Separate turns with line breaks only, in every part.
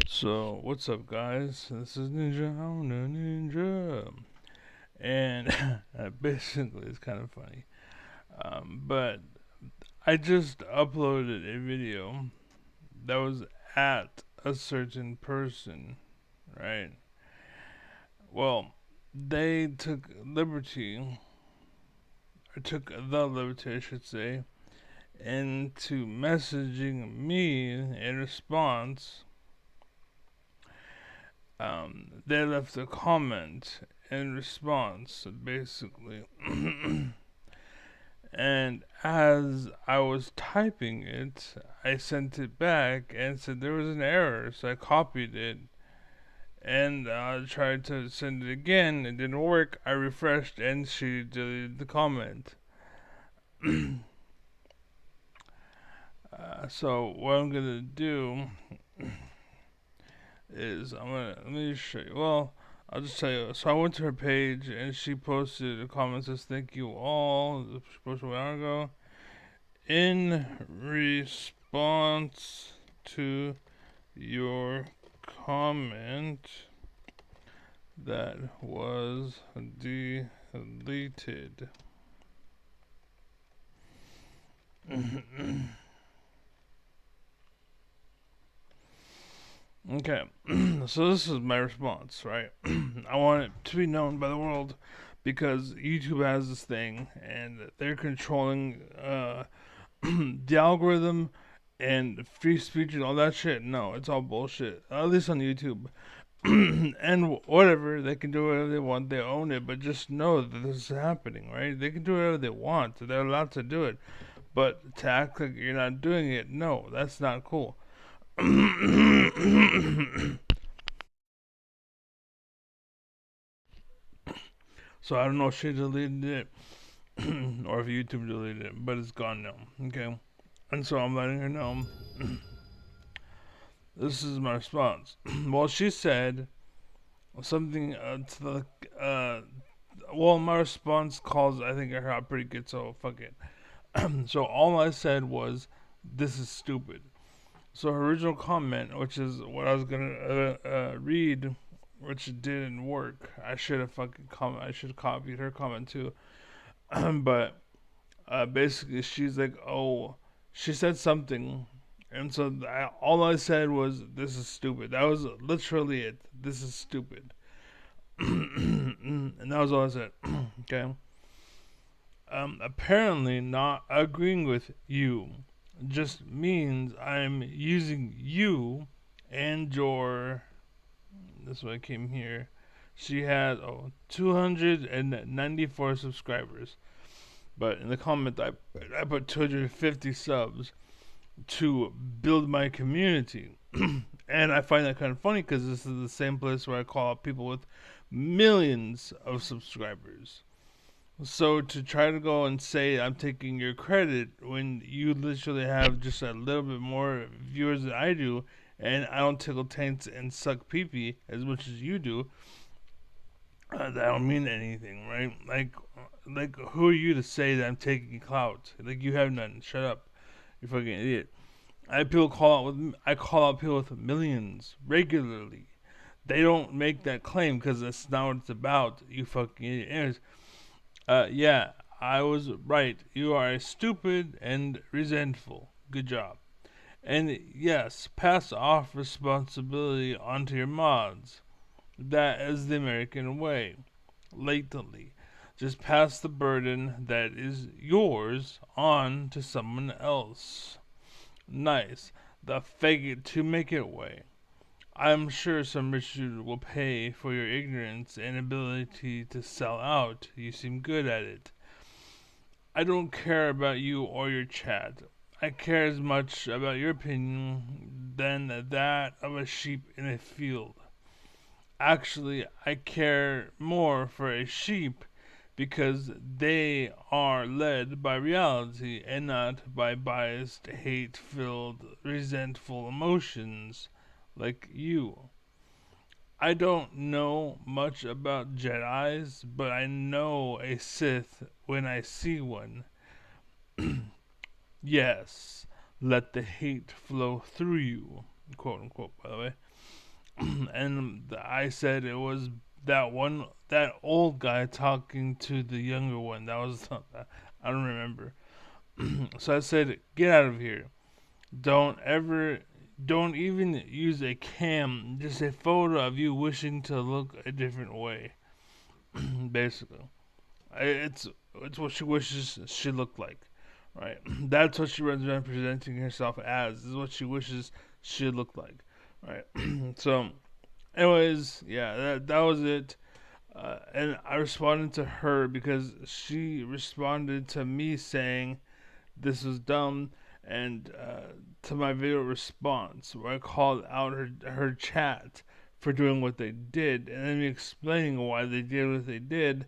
So, what's up, guys? This is Ninja on a Ninja. And basically, it's kind of funny. But I just uploaded a video that was at a certain person, right? Well, they took liberty, or took the liberty, I should say, into messaging me in response. They left a comment in response, basically. And as I was typing it, I sent it back and said there was an error, so I copied it and tried to send it again. It didn't work. I refreshed and she deleted the comment. So what I'm gonna do is let me show you. Well, I'll just tell you. So I went to her page and she posted a comment that says thank you all. She posted a while ago. In response to your comment that was deleted. Okay, so this is my response, right? I want it to be known by the world because YouTube has this thing and they're controlling the algorithm and free speech and all that shit. No, it's all bullshit. At least on YouTube. And whatever, they can do whatever they want. They own it, but just know that this is happening, right? They can do whatever they want. They're allowed to do it. But to act like you're not doing it, no, that's not cool. So I don't know if she deleted it or if YouTube deleted it, but it's gone now. Okay. And so I'm letting her know this is my response. Well, she said something to the. Well, my response calls I think are pretty good, so fuck it. So all I said was, "This is stupid." So her original comment, which is what I was gonna read, which didn't work. I should have fucking I should have copied her comment too. But basically, she's like, "Oh," she said something, and so all I said was, "This is stupid." That was literally it. This is stupid, and that was all I said. Okay. Apparently, not agreeing with you just means I'm using you and your. That's why I came here. She had 294 subscribers, but in the comment I put 250 subs to build my community, and I find that kind of funny because this is the same place where I call out people with millions of subscribers. So to try to go and say I'm taking your credit when you literally have just a little bit more viewers than I do, and I don't tickle taints and suck pee pee as much as you do, that don't mean anything, right? Like who are you to say that I'm taking clout? Like you have none. Shut up, you fucking idiot. I call out people with millions regularly. They don't make that claim because that's not what it's about. You fucking idiot. Anyways, yeah, I was right. You are stupid and resentful. Good job. And yes, pass off responsibility onto your mods. That is the American way. Latently. Just pass the burden that is yours on to someone else. Nice. The fake it to make it way. I'm sure some rich dude will pay for your ignorance and ability to sell out. You seem good at it. I don't care about you or your chat. I care as much about your opinion than that of a sheep in a field. Actually, I care more for a sheep because they are led by reality and not by biased, hate filled, resentful emotions like you. I don't know much about Jedi's, but I know a Sith when I see one. Yes, let the hate flow through you. quote unquote, by the way. And I said it was that old guy talking to the younger one. That was I don't remember. So I said, get out of here. Don't ever, don't even use a cam. Just a photo of you wishing to look a different way. Basically, it's it's what she wishes she looked like, right? That's what she was representing herself as. This is what she wishes she looked like, right? So, anyways, yeah, that was it. And I responded to her because she responded to me saying this was dumb, and to my video response where I called out her chat for doing what they did, and then me explaining why they did what they did.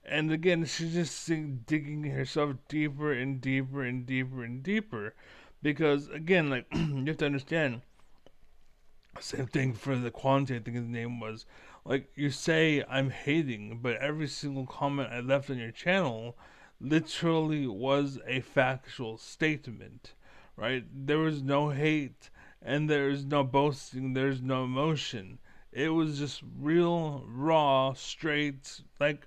And again, she's just digging herself deeper and deeper and deeper and deeper, because again, like you have to understand. Same thing for the quantity. I think his name was. Like you say, I'm hating, but every single comment I left on your channel literally was a factual statement, right? There was no hate, and there's no boasting. There's no emotion. It was just real, raw, straight. Like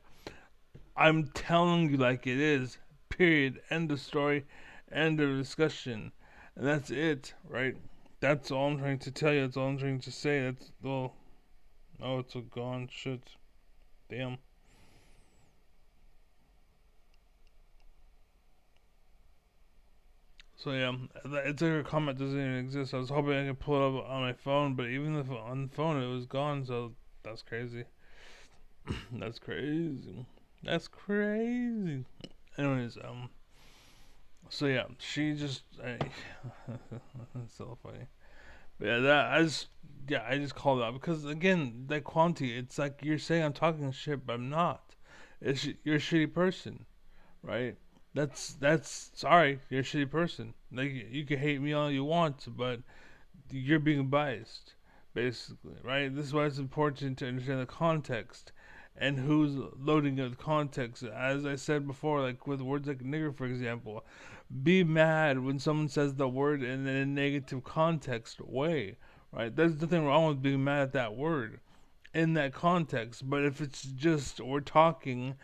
I'm telling you, like it is. Period. End of story. End of discussion. And that's it, right? That's all I'm trying to tell you. That's all I'm trying to say. That's well. Oh, it's a gone. Shit. Damn. So yeah, it's like a comment doesn't even exist. I was hoping I could pull it up on my phone, but even if on the phone it was gone. So that's crazy. That's crazy. That's crazy. Anyways, so yeah, she just. That's so funny. But yeah, I just called out because again, that quantity. It's like you're saying I'm talking shit, but I'm not. You're a shitty person, right? That's sorry, you're a shitty person. Like you can hate me all you want, but you're being biased, basically, right? This is why it's important to understand the context and who's loading the context. As I said before, like with words like nigger, for example, be mad when someone says the word in a negative context way, right? There's nothing wrong with being mad at that word in that context, but if it's just we're talking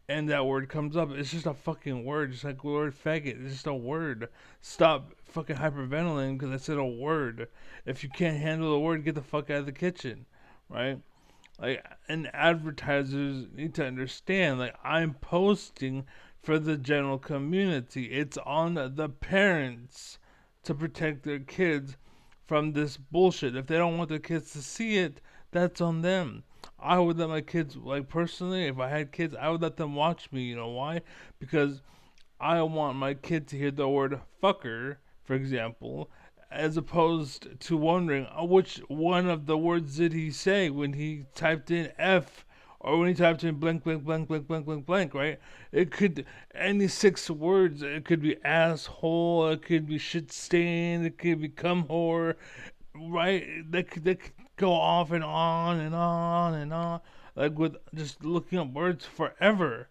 and that word comes up, it's just a fucking word, just like the word faggot. It's just a word. Stop fucking hyperventilating because I said a word. If you can't handle the word, get the fuck out of the kitchen, right? Like, and advertisers need to understand, like, I'm posting for the general community. It's on the parents to protect their kids from this bullshit. If they don't want their kids to see it, that's on them. I would let my kids, like, personally, if I had kids, I would let them watch me. You know why? Because I want my kid to hear the word fucker, for example, as opposed to wondering which one of the words did he say when he typed in F or when he typed in blank, blank, blank, blank, blank, blank, blank, right? It could, any 6 words, it could be asshole, it could be shit stain, it could be cum whore, right? They could go off and on and on and on, like with just looking up words forever.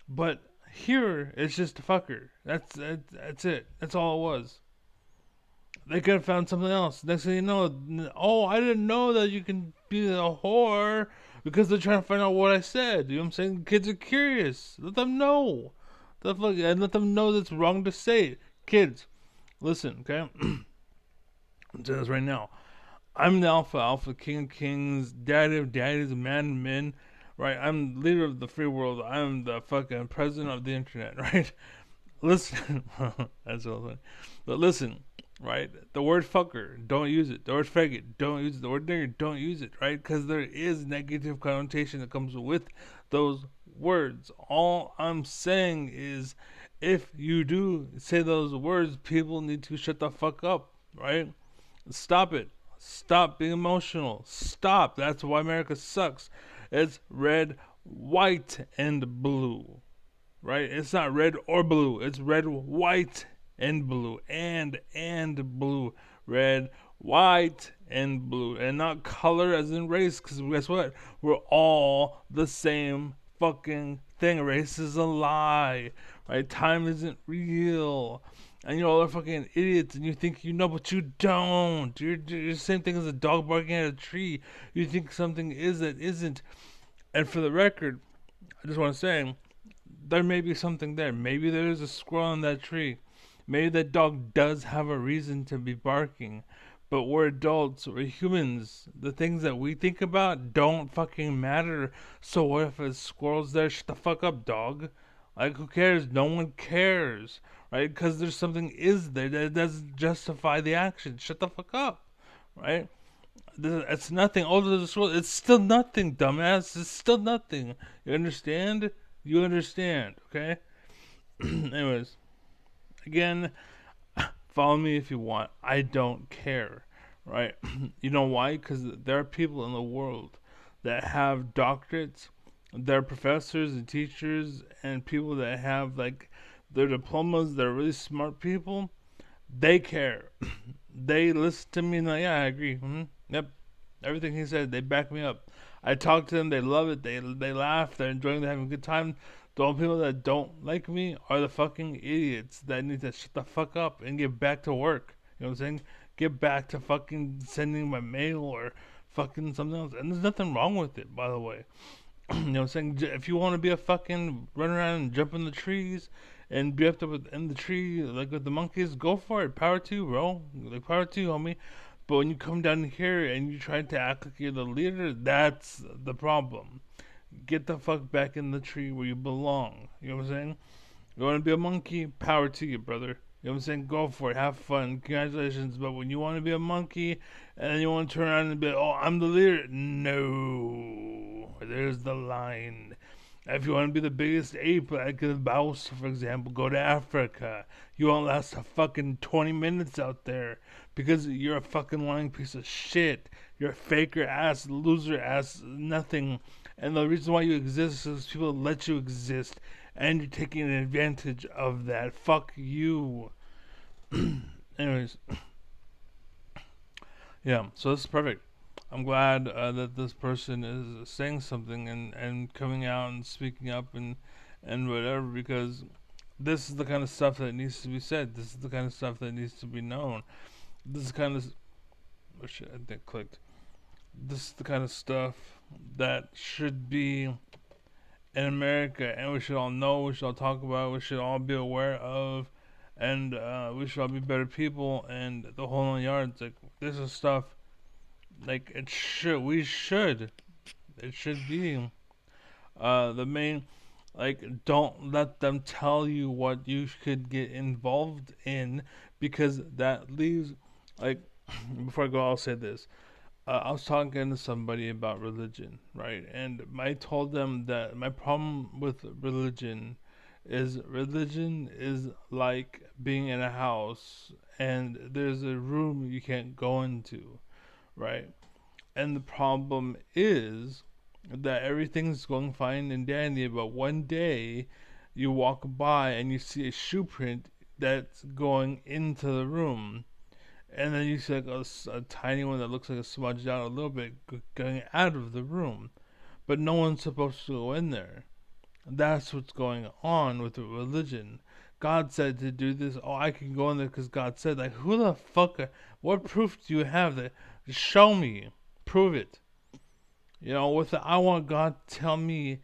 But here, it's just a fucker. That's it. That's all it was. They could have found something else. Next thing you know, oh, I didn't know that you can be a whore because they're trying to find out what I said. You know what I'm saying? Kids are curious. Let them know. And let them know that's wrong to say. Kids, listen, okay? I'm saying this right now. I'm the alpha, king of kings, daddy of daddies, man of men, right? I'm leader of the free world. I'm the fucking president of the internet, right? Listen, that's all funny. But listen, right? The word fucker, don't use it. The word faggot, don't use it. The word nigger, don't use it, right? Because there is negative connotation that comes with those words. All I'm saying is, if you do say those words, people need to shut the fuck up, right? Stop it. Stop being emotional. Stop. That's why America sucks. It's red, white, and blue, right? It's not red or blue. It's red, white, and blue, and blue, red, white, and blue, and not color as in race. Because guess what? We're all the same fucking thing. Race is a lie, right? Time isn't real. and you're all fucking idiots, and you think you know, but you don't. You're the same thing as a dog barking at a tree. You think something is that isn't. And for the record, I just want to say, there may be something there. Maybe there is a squirrel in that tree. Maybe that dog does have a reason to be barking. But we're adults, we're humans. The things that we think about don't fucking matter. So what if a squirrel's there? Shut the fuck up, dog. Like, who cares? No one cares. Right? Because there's something is there that doesn't justify the action. Shut the fuck up. Right? It's nothing. Oh, there's a squirrel. It's still nothing, dumbass. It's still nothing. You understand? You understand, okay? Anyways, again, follow me if you want. I don't care, right? You know why? Because there are people in the world that have doctorates. There are professors and teachers and people that have like their diplomas. They're really smart people. They care. They listen to me and like, yeah, I agree. Yep, everything he said, they back me up. I talk to them. They love it. They laugh. They're enjoying. They're having a good time. The only people that don't like me are the fucking idiots that need to shut the fuck up and get back to work. You know what I'm saying? Get back to fucking sending my mail or fucking something else. And there's nothing wrong with it, by the way. You know what I'm saying? If you want to be a fucking run around and jump in the trees and be up in the tree like with the monkeys, go for it. Power to you, bro. Like power to you, homie. But when you come down here and you try to act like you're the leader, that's the problem. Get the fuck back in the tree where you belong. You know what I'm saying? You want to be a monkey? Power to you, brother. You know what I'm saying? Go for it. Have fun. Congratulations. But when you want to be a monkey and then you want to turn around and be like, oh, I'm the leader. No. There's the line. If you want to be the biggest ape, like a mouse, for example, go to Africa. You won't last a fucking 20 minutes out there because you're a fucking lying piece of shit. You're a faker ass, loser ass, nothing. And the reason why you exist is people let you exist. And you're taking advantage of that. Fuck you. Anyways, yeah, so this is perfect. I'm glad that this person is saying something and coming out and speaking up and whatever because this is the kind of stuff that needs to be said. This is the kind of stuff that needs to be known. This is kind of oh shit, I think clicked. This is the kind of stuff that should be in America, and we should all know. We should all talk about. We should all be aware of, and we should all be better people. And the whole nine yards. Like this is stuff. Like it should. We should. It should be. The main. Like don't let them tell you what you could get involved in because that leaves. Like before I go, I'll say this. I was talking to somebody about religion, right? And I told them that my problem with religion is like being in a house and there's a room you can't go into, right? And the problem is that everything's going fine and dandy, but one day you walk by and you see a shoe print that's going into the room and then you see like a tiny one that looks like it's smudged out a little bit going out of the room, but no one's supposed to go in there. That's what's going on with the religion. God said to do this. Oh, I can go in there because God said. Like, who the fuck? What proof do you have that? Show me. Prove it. You know, with the, I want God to tell me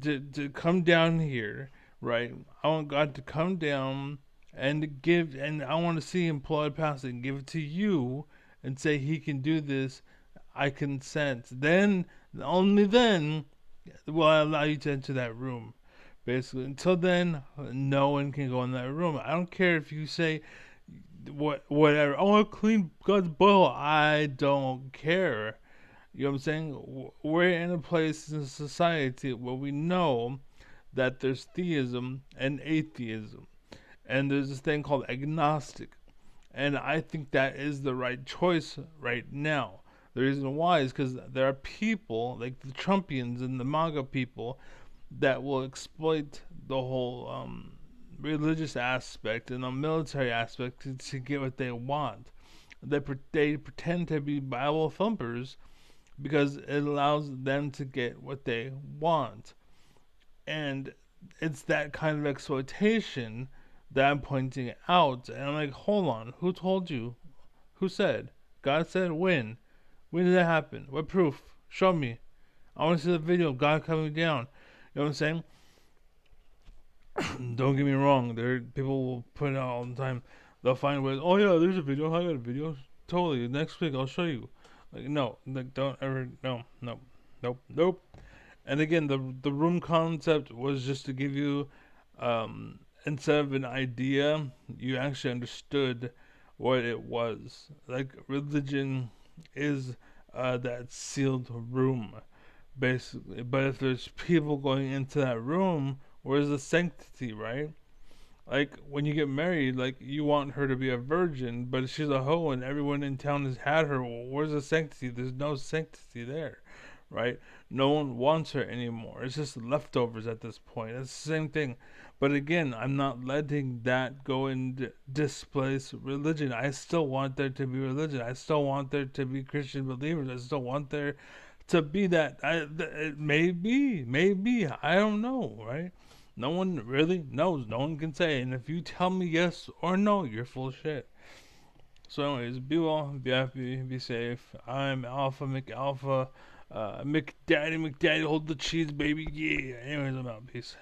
to come down here, right? I want God to come down and to give, and I want to see him pull out past it and give it to you and say he can do this. I consent. Then, only then, will I allow you to enter that room. Basically, until then, no one can go in that room. I don't care if you say whatever. I want to clean God's bowl. I don't care. You know what I'm saying? We're in a place in society where we know that there's theism and atheism, and there's this thing called agnostic, and I think that is the right choice right now. The reason why is because there are people like the Trumpians and the MAGA people that will exploit the whole religious aspect and the military aspect to get what they want. They pretend to be Bible thumpers because it allows them to get what they want. And it's that kind of exploitation that I'm pointing out. And I'm like, hold on, who told you? Who said? God said when? When did that happen? What proof? Show me. I want to see the video of God coming down. You know what I'm saying? Don't get me wrong. There, people will put it out all the time. They'll find ways. Oh yeah, there's a video. I got a video. Totally. Next week I'll show you. Like no, like don't ever. No, no, nope, nope. And again, the room concept was just to give you, instead of an idea, you actually understood what it was. Like religion is that sealed room, basically. But if there's people going into that room, where's the sanctity, right? Like when you get married, like you want her to be a virgin, but she's a hoe and everyone in town has had her. Well, where's the sanctity? There's no sanctity there, right? No one wants her anymore. It's just leftovers at this point. It's the same thing. But again, I'm not letting that go and displace religion. I still want there to be religion. I still want there to be Christian believers. I still want there to be that. Maybe. I don't know, right? No one really knows. No one can say. And if you tell me yes or no, you're full of shit. So, anyways, be well, be happy, be safe. I'm Alpha McAlpha. McDaddy, hold the cheese, baby. Yeah. Anyways, I'm out. Peace.